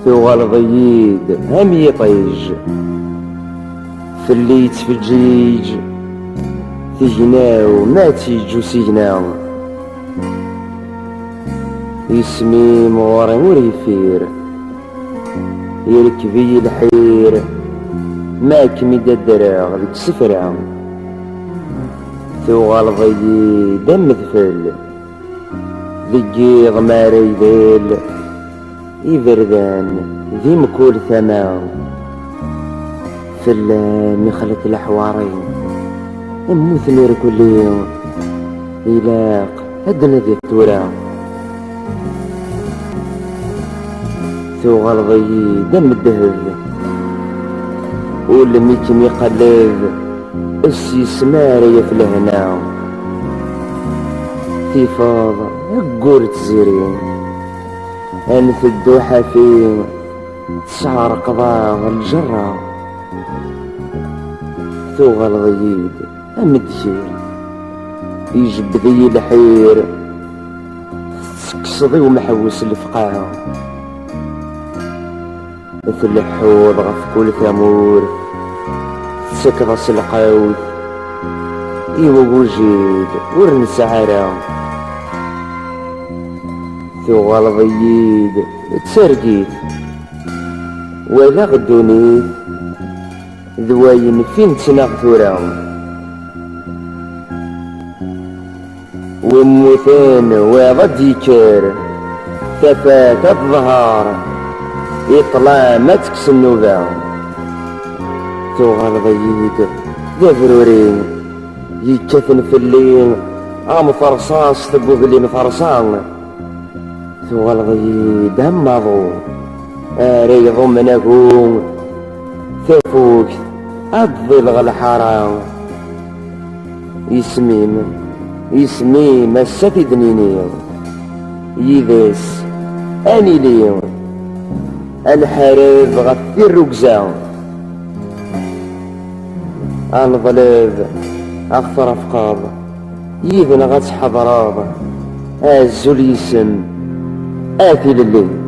ثوغ الضييد هم يطيج في اللي يتفجيج تيجناو ما تيجو سيجناو يسمي مغوري وريفير يركبي الحير ما كميد الدراغ ذيك سفرة ثوغ الضييد هم ذفل ذيق ماري ذيل يبردان ذي مكول ثماو فلان يخلط الحوارين يموت نير كل يوم يلاق هدنا ذي التورا ثوغ الضيي دم الدهب والميكم يقلب السي سماري في الهنا في فاض قول تزيرين أنف الدوحة فيه تشعر قضاء الجرة ثوغ الضييد أمد شير يجب ذي الحير تسكسضي ومحوس الفقاعة مثل الحوض غف كل ثمور تسكضس القوت إيوه وجيد ورنس عرا ثوغ الضييد تسرقيت ولا غدونيت ذواين فين تناغ ثورا وموثان وضد يكر ثفات الظهار يطلع ما تكس النوبة ثوغ الضييد ذا فرورين يكثن في الليل فرصاص تبوغ اللي مفرصان ثوغ الضييد هم مضو ريض من أقوم ثفوك أضلغ الحرام يسميم السفي دنينيو يذس أني ليو الحريف غفي الرقزان الظليف أغفر أفقاض يذن غتحضراض الزول يسم آتي لليل